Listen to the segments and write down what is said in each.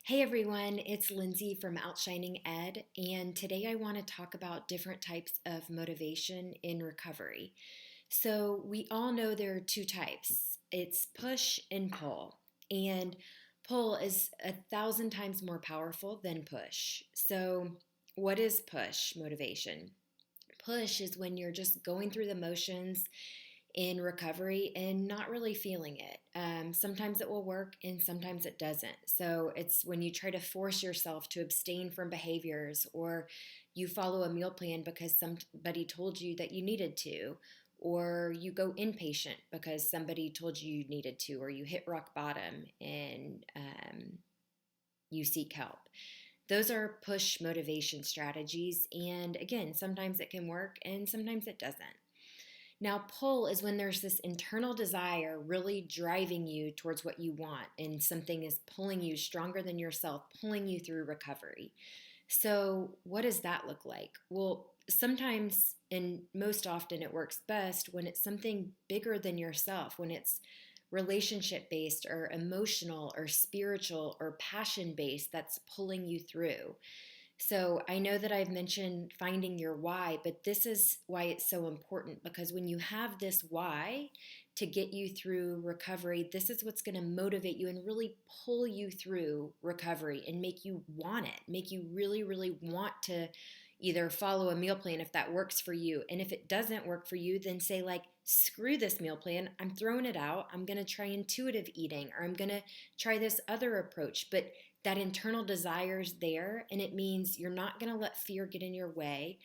Hey everyone, it's Lindsay from Outshining Ed, and today I want to talk about different types of motivation in recovery. So, we all know there are two types, it's push and pull, and pull is 1,000 times more powerful than push. So, what is push motivation? Push is when you're just going through the motions in recovery and not really feeling it. Sometimes it will work and sometimes it doesn't. So it's when you try to force yourself to abstain from behaviors, or you follow a meal plan because somebody told you that you needed to, or you go inpatient because somebody told you you needed to, or you hit rock bottom and you seek help. Those are push motivation strategies. And again, sometimes it can work and sometimes it doesn't. Now, pull is when there's this internal desire really driving you towards what you want, and something is pulling you stronger than yourself, pulling you through recovery. So, what does that look like? Well, sometimes and most often it works best when it's something bigger than yourself, when it's relationship based or emotional or spiritual or passion based that's pulling you through. So I know that I've mentioned finding your why, but this is why it's so important, because when you have this why to get you through recovery, this is what's going to motivate you and really pull you through recovery and make you want it, make you really, really want to either follow a meal plan if that works for you. And if it doesn't work for you, then say, like, screw this meal plan. I'm throwing it out. I'm going to try intuitive eating, or I'm going to try this other approach. But that internal desire is there, and it means you're not going to let fear get in your way.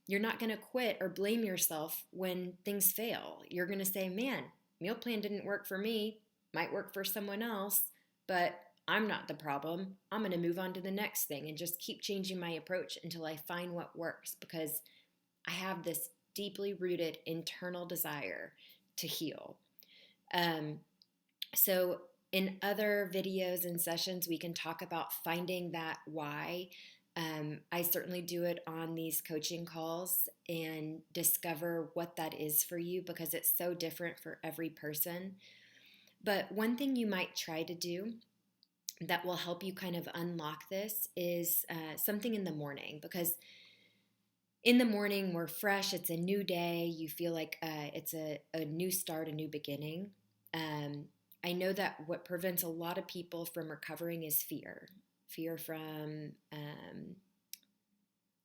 You're not going to quit or blame yourself when things fail. You're going to say, man, meal plan didn't work for me, might work for someone else, but I'm not the problem. I'm going to move on to the next thing and just keep changing my approach until I find what works, because I have this deeply rooted internal desire to heal. So in other videos and sessions, we can talk about finding that why. I certainly do it on these coaching calls and discover what that is for you, because it's so different for every person. But one thing you might try to do that will help you kind of unlock this is something in the morning, because in the morning we're fresh, it's a new day, you feel like it's a new start, a new beginning. I know that what prevents a lot of people from recovering is fear from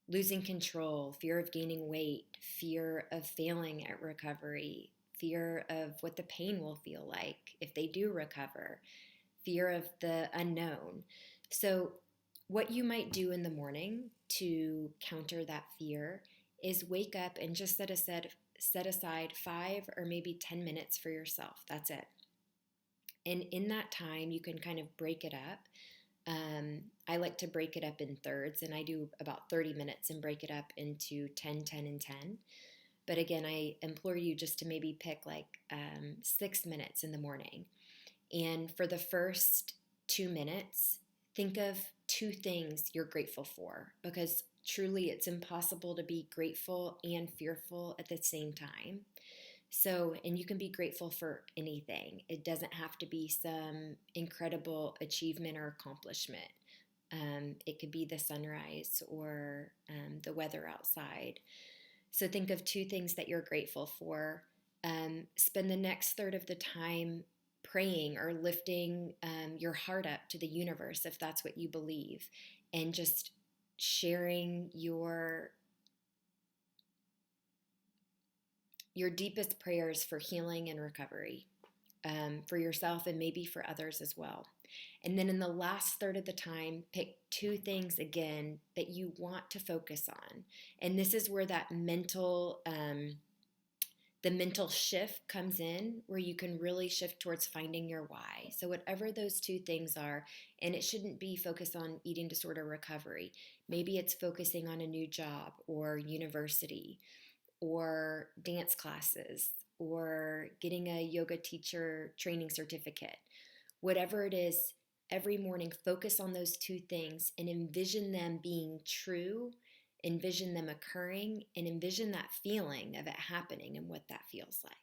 losing control, fear of gaining weight, fear of failing at recovery, fear of what the pain will feel like if they do recover, fear of the unknown. So, what you might do in the morning to counter that fear is wake up and just set aside 5 or maybe 10 minutes for yourself. That's it. And in that time, you can kind of break it up. I like to break it up in thirds, and I do about 30 minutes and break it up into 10, 10, and 10. But again, I implore you just to maybe pick like 6 minutes in the morning. And for the first 2 minutes, think of two things you're grateful for, because truly it's impossible to be grateful and fearful at the same time. So, and you can be grateful for anything. It doesn't have to be some incredible achievement or accomplishment. It could be the sunrise or the weather outside. So think of two things that you're grateful for. Spend the next third of the time praying or lifting your heart up to the universe, if that's what you believe, and just sharing your deepest prayers for healing and recovery, for yourself and maybe for others as well. And then in the last third of the time, pick two things again that you want to focus on. And this is where that the mental shift comes in, where you can really shift towards finding your why. So whatever those two things are, and it shouldn't be focused on eating disorder recovery. Maybe it's focusing on a new job or university or dance classes or getting a yoga teacher training certificate. Whatever it is, every morning focus on those two things and envision them being true, envision them occurring, and envision that feeling of it happening and what that feels like.